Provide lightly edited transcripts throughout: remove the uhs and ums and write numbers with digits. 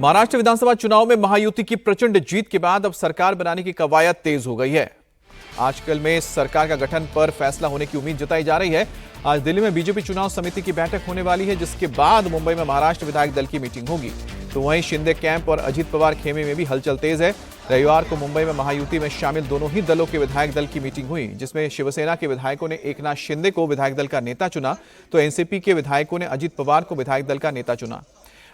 महाराष्ट्र विधानसभा चुनाव में महायुति की प्रचंड जीत के बाद अब सरकार बनाने की कवायद तेज हो गई है। आजकल में सरकार का गठन पर फैसला होने की उम्मीद जताई जा रही है। आज दिल्ली में बीजेपी चुनाव समिति की बैठक होने वाली है, जिसके बाद मुंबई में महाराष्ट्र विधायक दल की मीटिंग होगी। तो वहीं शिंदे कैंप और अजित पवार खेमे में भी हलचल तेज है। रविवार को मुंबई में महायुति में शामिल दोनों ही दलों के विधायक दल की मीटिंग हुई, जिसमें शिवसेना के विधायकों ने एकनाथ शिंदे को विधायक दल का नेता चुना, तो एनसीपी के विधायकों ने अजित पवार को विधायक दल का नेता चुना।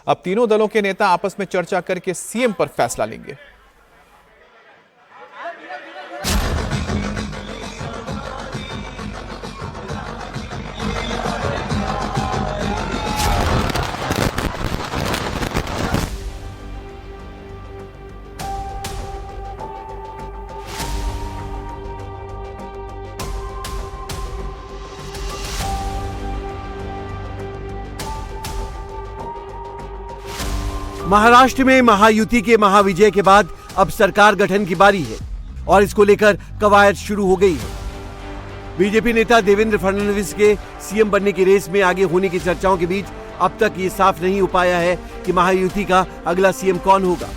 अब तीनों दलों के नेता आपस में चर्चा करके सीएम पर फैसला लेंगे। महाराष्ट्र में महायुति के महाविजय के बाद अब सरकार गठन की बारी है और इसको लेकर कवायद शुरू हो गई है। बीजेपी नेता देवेंद्र फडणवीस के सीएम बनने की रेस में आगे होने की चर्चाओं के बीच अब तक ये साफ नहीं हो पाया है कि महायुति का अगला सीएम कौन होगा।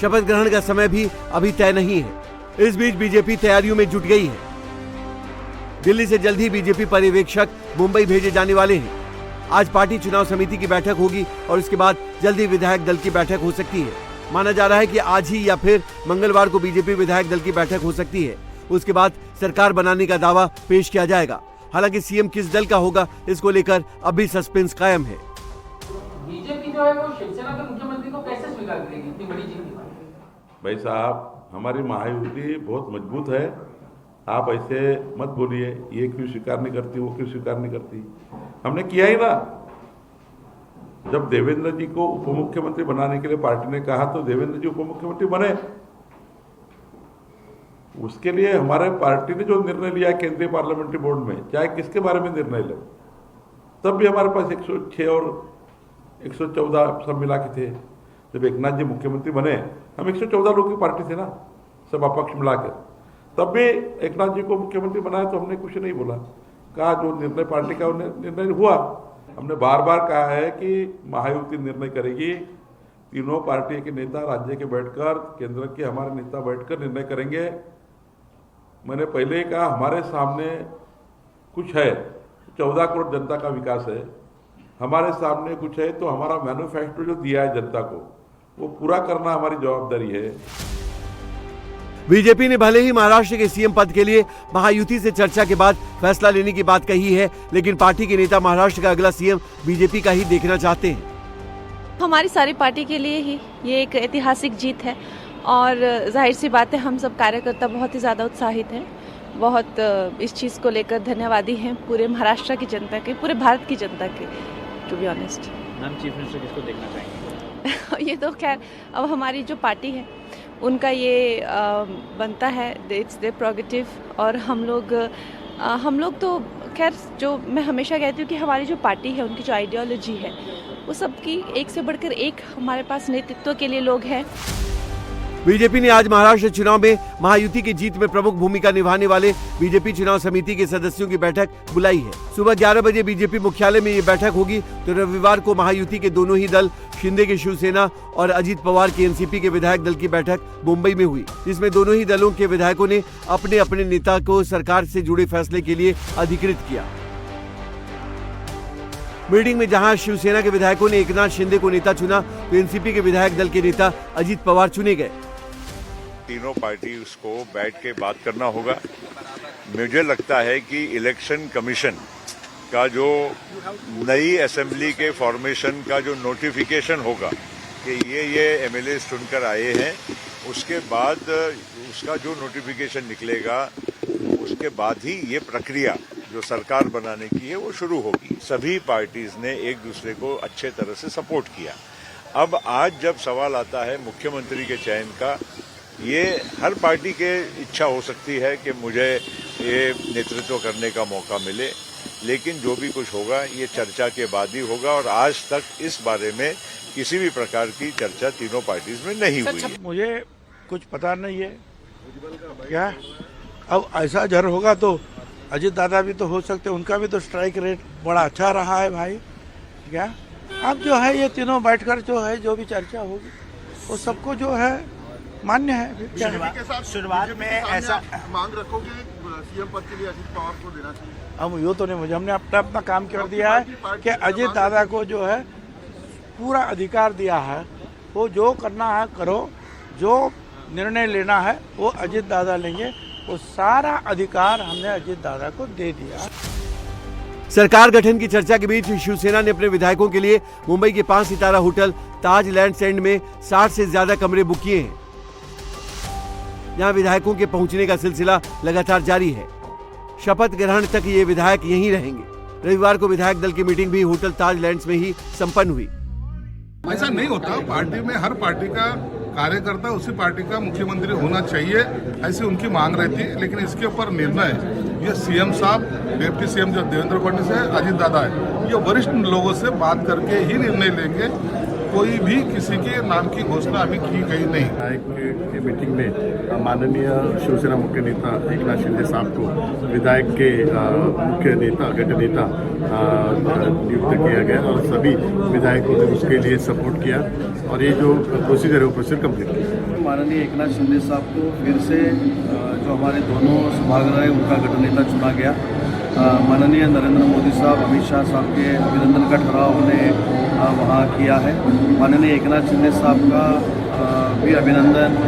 शपथ ग्रहण का समय भी अभी तय नहीं है। इस बीच बीजेपी तैयारियों में जुट गई है। दिल्ली से जल्द ही बीजेपी पर्यवेक्षक मुंबई भेजे जाने वाले हैं। आज पार्टी चुनाव समिति की बैठक होगी और उसके बाद जल्दी विधायक दल की बैठक हो सकती है। माना जा रहा है कि आज ही या फिर मंगलवार को बीजेपी विधायक दल की बैठक हो सकती है। उसके बाद सरकार बनाने का दावा पेश किया जाएगा। हालांकि सीएम किस दल का होगा, इसको लेकर अभी सस्पेंस कायम है। बीजेपी जो है वो शिवसेना के मुख्यमंत्री को कैसे स्वीकार करेगी इतनी बड़ी जीत के बाद? भाई साहब, हमारी महायुति बहुत मजबूत है। आप ऐसे मत बोलिए, ये क्यों स्वीकार नहीं करती, वो क्यों स्वीकार नहीं करती। हमने किया ही ना। जब देवेंद्र जी को उप मुख्यमंत्री बनाने के लिए पार्टी ने कहा तो देवेंद्र जी उप मुख्यमंत्री बने। उसके लिए हमारे पार्टी ने जो निर्णय लिया केंद्रीय पार्लियामेंट्री बोर्ड में, चाहे किसके बारे में निर्णय ले, तब भी हमारे पास 106 और 114 सब मिला के थे। जब एकनाथ जी मुख्यमंत्री बने, हम 114 लोग की पार्टी थे ना, सब अपक्ष मिलाकर। तब भी एकनाथ जी को मुख्यमंत्री बनाया तो हमने कुछ नहीं बोला। कहा जो निर्णय पार्टी का निर्णय हुआ। हमने बार बार कहा है कि महायुति निर्णय करेगी। तीनों पार्टी के नेता राज्य के बैठकर, केंद्र के हमारे नेता बैठकर निर्णय करेंगे। मैंने पहले ही कहा हमारे सामने कुछ है, 14 करोड़ जनता का विकास है। हमारे सामने कुछ है तो हमारा मैन्युफैक्चर जो दिया है जनता को, वो पूरा करना हमारी जवाबदारी है। बीजेपी ने भले ही महाराष्ट्र के सीएम पद के लिए महायुति से चर्चा के बाद फैसला लेने की बात कही है, लेकिन पार्टी के नेता महाराष्ट्र का अगला सीएम बीजेपी का ही देखना चाहते हैं। हमारी सारी पार्टी के लिए ही ये एक ऐतिहासिक जीत है और जाहिर सी बात है हम सब कार्यकर्ता बहुत ही ज़्यादा उत्साहित हैं। बहुत इस चीज़ को लेकर धन्यवादी हैं पूरे महाराष्ट्र की जनता के, पूरे भारत की जनता के, to be honest. Ma'am, chief minister किसको देखना चाहेंगे? ये तो खैर अब हमारी जो पार्टी है उनका ये बनता है, इट्स देयर प्रोगेटिव। और हम लोग तो खैर, जो मैं हमेशा कहती हूँ कि हमारी जो पार्टी है उनकी जो आइडियोलॉजी है वो सबकी एक से बढ़कर एक हमारे पास नेतृत्व के लिए लोग हैं। बीजेपी ने आज महाराष्ट्र चुनाव में महायुति की जीत में प्रमुख भूमिका निभाने वाले बीजेपी चुनाव समिति के सदस्यों की बैठक बुलाई है। सुबह 11 बजे बीजेपी मुख्यालय में ये बैठक होगी। तो रविवार को महायुति के दोनों ही दल, शिंदे के शिवसेना और अजित पवार के एनसीपी के विधायक दल की बैठक मुंबई में हुई, जिसमें दोनों ही दलों के विधायकों ने अपने अपने नेता को सरकार से जुड़े फैसले के लिए अधिकृत किया। मीटिंग में जहां शिवसेना के विधायकों ने एकनाथ शिंदे को नेता चुना, तो एनसीपी के विधायक दल के नेता अजित पवार चुने गए। तीनों पार्टी को बैठ के बात करना होगा। मुझे लगता है कि इलेक्शन कमीशन का जो नई असेंबली के फॉर्मेशन का जो नोटिफिकेशन होगा कि ये एमएलए चुनकर आए हैं, उसके बाद उसका जो नोटिफिकेशन निकलेगा, उसके बाद ही ये प्रक्रिया जो सरकार बनाने की है वो शुरू होगी। सभी पार्टीज ने एक दूसरे को अच्छे तरह से सपोर्ट किया। अब आज जब सवाल आता है मुख्यमंत्री के चयन का, ये हर पार्टी के इच्छा हो सकती है कि मुझे ये नेतृत्व करने का मौका मिले, लेकिन जो भी कुछ होगा ये चर्चा के बाद ही होगा। और आज तक इस बारे में किसी भी प्रकार की चर्चा तीनों पार्टीज में नहीं हुई है। मुझे कुछ पता नहीं है क्या। अब ऐसा जर होगा तो अजित दादा भी तो हो सकते, उनका भी तो स्ट्राइक रेट बड़ा अच्छा रहा है भाई। क्या अब जो है ये तीनों बैठकर जो है जो भी चर्चा होगी वो सबको जो है मान्य है। फिर क्या है? शुरुआत में ऐसा मांग रखोगे सीएम पद के लिए अजीत पवार को देना चाहिए? हम यो तो नहीं, मुझे हमने अपना काम कर दिया है कि अजीत दादा को जो है पूरा अधिकार दिया है, वो जो करना है करो, जो निर्णय लेना है वो अजीत दादा लेंगे, वो सारा अधिकार हमने अजीत दादा को दे दिया। सरकार गठन की चर्चा के बीच शिवसेना ने अपने विधायकों के लिए मुंबई के 5 सितारा होटल ताज लैंड्स एंड में 60 से ज्यादा कमरे बुक किए हैं। यहां विधायकों के पहुंचने का सिलसिला लगातार जारी है। शपथ ग्रहण तक ये विधायक यहीं रहेंगे। रविवार को विधायक दल की मीटिंग भी होटल ताज लैंड्स में ही संपन्न हुई। ऐसा नहीं होता, पार्टी में हर पार्टी का कार्यकर्ता उसी पार्टी का मुख्यमंत्री होना चाहिए, ऐसी उनकी मांग रहती है। लेकिन इसके ऊपर निर्णय ये सीएम साहब, डिप्टी सीएम जो देवेंद्र फडणवीस है, अजीत दादा है, ये वरिष्ठ लोगों से बात करके ही निर्णय लेंगे। कोई भी किसी के नाम की घोषणा अभी की गई नहीं। विधायक की मीटिंग में माननीय शिवसेना मुख्य नेता एकनाथ शिंदे साहब को विधायक के मुख्य नेता गठ नेता नियुक्त किया गया और सभी विधायकों ने उसके लिए सपोर्ट किया और ये जो प्रोसीजर है वो प्रोसीजर कंप्लीट किया। माननीय एकनाथ शिंदे साहब को फिर से जो हमारे दोनों सभागृह है उनका गठ नेता चुना गया। माननीय नरेंद्र मोदी साहब, अमित शाह साहब के अभिनंदन का ठहराव उन्हें वहाँ किया है। माननीय एकनाथ शिंदे साहब का भी अभिनंदन